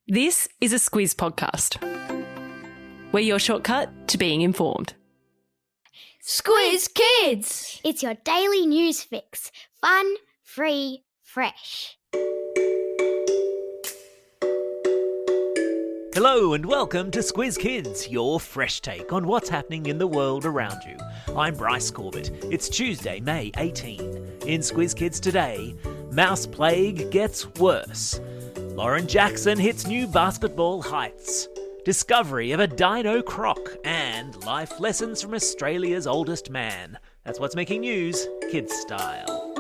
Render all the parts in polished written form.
This is a Squiz podcast. We're your shortcut to being informed. Squiz Kids! It's your daily news fix. Fun, free, fresh. Hello and welcome to Squiz Kids, your fresh take on what's happening in the world around you. I'm Bryce Corbett. It's Tuesday, May 18. In Squiz Kids today, mouse plague gets worse. Lauren Jackson hits new basketball heights. Discovery of a Dino-croc and life lessons from Australia's oldest man. That's what's making news, kids style.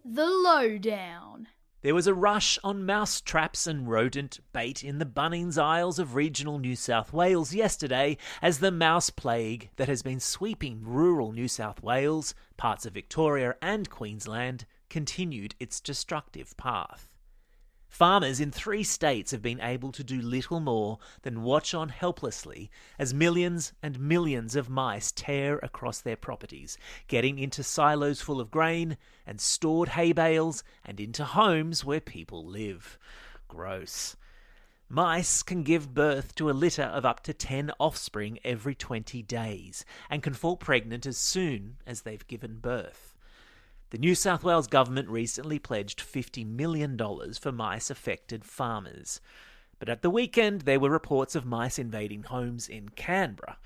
The Lowdown. There was a rush on mouse traps and rodent bait in the Bunnings aisles of regional New South Wales yesterday as the mouse plague that has been sweeping rural New South Wales, parts of Victoria and Queensland continued its destructive path. Farmers in 3 states have been able to do little more than watch on helplessly as millions and millions of mice tear across their properties, getting into silos full of grain and stored hay bales and into homes where people live. Gross. Mice can give birth to a litter of up to 10 offspring every 20 days and can fall pregnant as soon as they've given birth. The New South Wales government recently pledged $50 million for mice-affected farmers. But at the weekend, there were reports of mice invading homes in Canberra.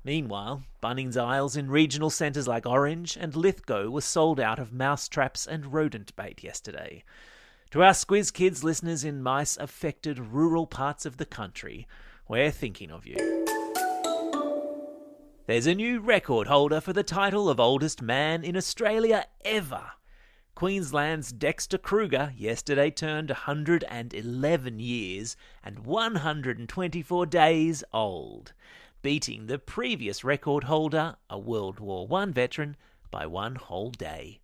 Meanwhile, Bunnings aisles in regional centres like Orange and Lithgow were sold out of mouse traps and rodent bait yesterday. To our Squiz Kids listeners in mice-affected rural parts of the country, we're thinking of you. There's a new record holder for the title of oldest man in Australia ever. Queensland's Dexter Kruger yesterday turned 111 years and 124 days old, beating the previous record holder, a World War I veteran, by 1 whole day.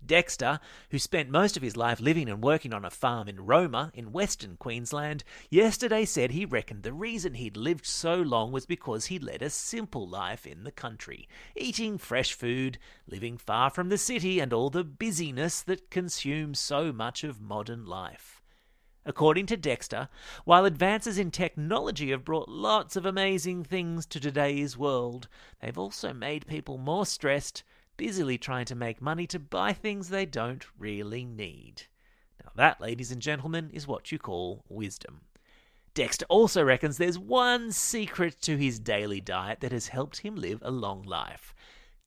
Dexter, who spent most of his life living and working on a farm in Roma in Western Queensland, yesterday said he reckoned the reason he'd lived so long was because he led a simple life in the country, eating fresh food, living far from the city and all the busyness that consumes so much of modern life. According to Dexter, while advances in technology have brought lots of amazing things to today's world, they've also made people more stressed, busily trying to make money to buy things they don't really need. Now that, ladies and gentlemen, is what you call wisdom. Dexter also reckons there's one secret to his daily diet that has helped him live a long life.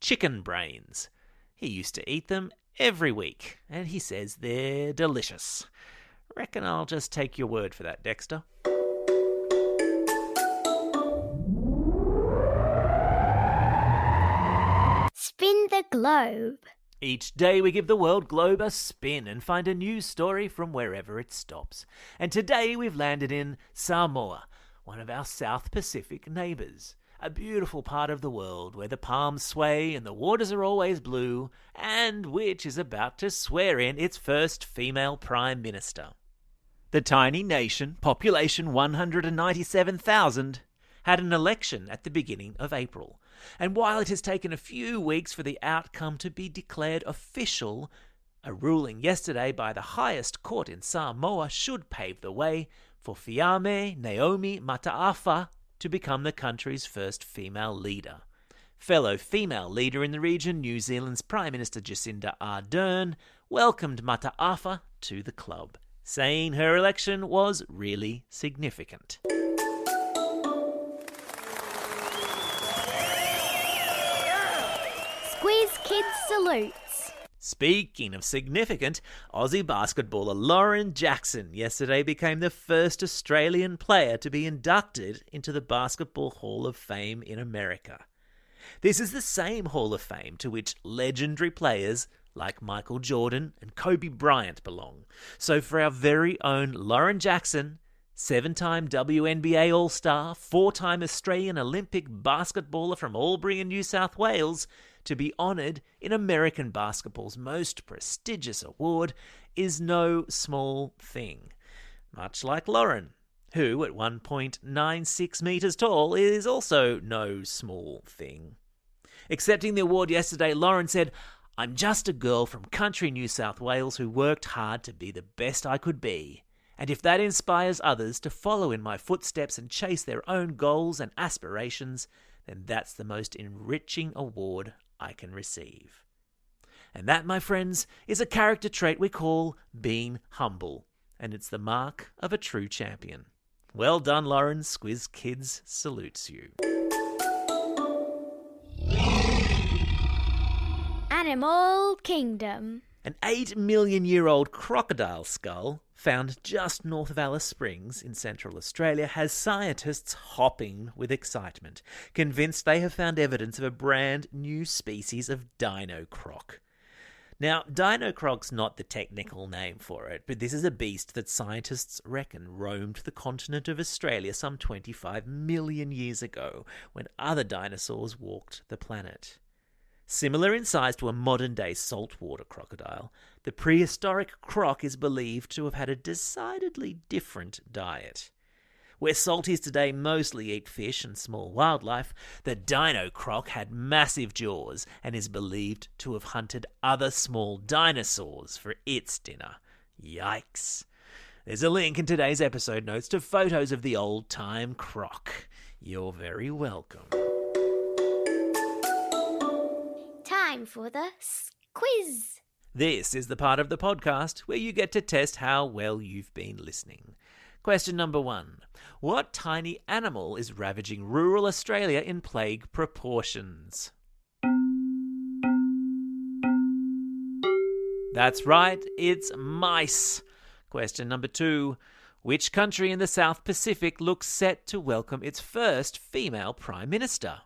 Chicken brains. He used to eat them every week, and he says they're delicious. Reckon I'll just take your word for that, Dexter. Spin the globe. Each day we give the world globe a spin and find a news story from wherever it stops. And today we've landed in Samoa, one of our South Pacific neighbours. A beautiful part of the world where the palms sway and the waters are always blue, and which is about to swear in its first female Prime Minister. The tiny nation, population 197,000, had an election at the beginning of April. And while it has taken a few weeks for the outcome to be declared official, a ruling yesterday by the highest court in Samoa should pave the way for Fiame Naomi Mataafa to become the country's first female leader. Fellow female leader in the region, New Zealand's Prime Minister Jacinda Ardern, welcomed Mataafa to the club, saying her election was really significant. Squiz Kids salutes. Speaking of significant, Aussie basketballer Lauren Jackson yesterday became the first Australian player to be inducted into the Basketball Hall of Fame in America. This is the same Hall of Fame to which legendary players like Michael Jordan and Kobe Bryant belong. So for our very own Lauren Jackson, 7-time WNBA All-Star, 4-time Australian Olympic basketballer from Albury in New South Wales, to be honoured in American basketball's most prestigious award is no small thing. Much like Lauren, who at 1.96 metres tall is also no small thing. Accepting the award yesterday, Lauren said, "I'm just a girl from country New South Wales who worked hard to be the best I could be. And if that inspires others to follow in my footsteps and chase their own goals and aspirations, then that's the most enriching award I can receive. And that, my friends, is a character trait we call being humble, and it's the mark of a true champion. Well done, Lauren. Squiz Kids salutes you. Animal Kingdom. An 8-million-year-old crocodile skull found just north of Alice Springs in Central Australia has scientists hopping with excitement, convinced they have found evidence of a brand new species of Dino-croc. Now, Dino-croc's not the technical name for it, but this is a beast that scientists reckon roamed the continent of Australia some 25 million years ago, when other dinosaurs walked the planet. Similar in size to a modern-day saltwater crocodile, the prehistoric croc is believed to have had a decidedly different diet. Where salties today mostly eat fish and small wildlife, the Dino-croc had massive jaws and is believed to have hunted other small dinosaurs for its dinner. Yikes. There's a link in today's episode notes to photos of the old-time croc. You're very welcome. Time for the Squiz. This is the part of the podcast where you get to test how well you've been listening. Question number 1. What tiny animal is ravaging rural Australia in plague proportions? That's right, it's mice. Question number 2. Which country in the South Pacific looks set to welcome its first female Prime Minister?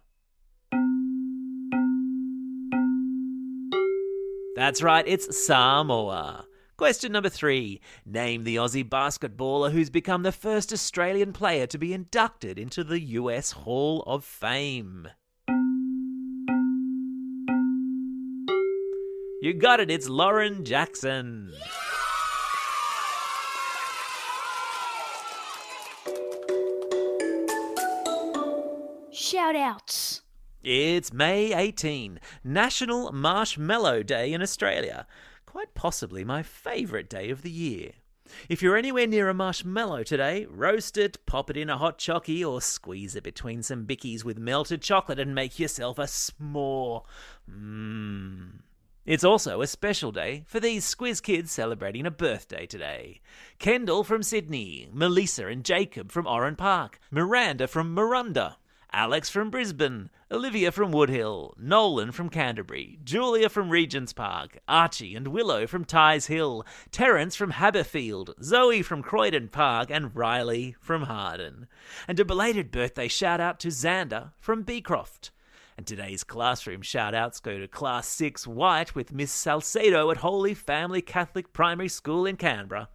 That's right, it's Samoa. Question number 3. Name the Aussie basketballer who's become the first Australian player to be inducted into the US Hall of Fame. You got it, it's Lauren Jackson. Shout outs. It's May 18, National Marshmallow Day in Australia. Quite possibly my favourite day of the year. If you're anywhere near a marshmallow today, roast it, pop it in a hot chockey, or squeeze it between some bickies with melted chocolate and make yourself a s'more. It's also a special day for these Squiz Kids celebrating a birthday today. Kendall from Sydney, Melissa and Jacob from Oran Park, Miranda from Miranda, Alex from Brisbane, Olivia from Woodhill, Nolan from Canterbury, Julia from Regent's Park, Archie and Willow from Tighes Hill, Terence from Haberfield, Zoe from Croydon Park, and Riley from Harden. And a belated birthday shout-out to Xander from Beecroft. And today's classroom shout-outs go to Class 6 White with Miss Salcedo at Holy Family Catholic Primary School in Canberra,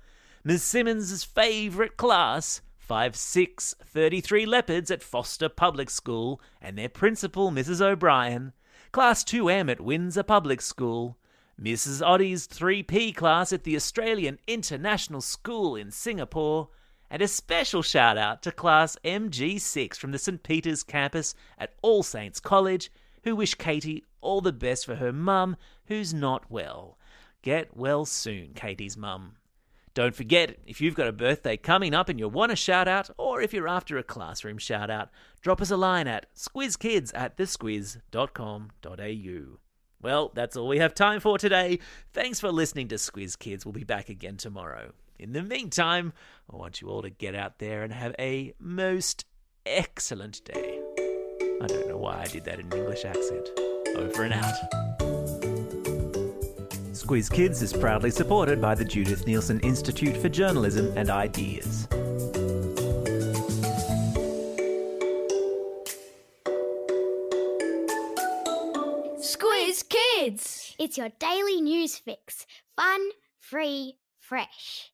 Ms Simmons' favourite class, 5-6 33 Leopards at Foster Public School, and their principal, Mrs O'Brien, Class 2M at Windsor Public School, Mrs Oddie's 3P class at the Australian International School in Singapore, and a special shout out to Class MG6 from the St Peter's campus at All Saints College, who wish Katie all the best for her mum, who's not well. Get well soon, Katie's mum. Don't forget, if you've got a birthday coming up and you want a shout-out, or if you're after a classroom shout-out, drop us a line at squizkids@thesquiz.com.au. Well, that's all we have time for today. Thanks for listening to Squiz Kids. We'll be back again tomorrow. In the meantime, I want you all to get out there and have a most excellent day. I don't know why I did that in an English accent. Over and out. Squiz Kids is proudly supported by the Judith Neilson Institute for Journalism and Ideas. Squiz Kids! It's your daily news fix. Fun, free, fresh.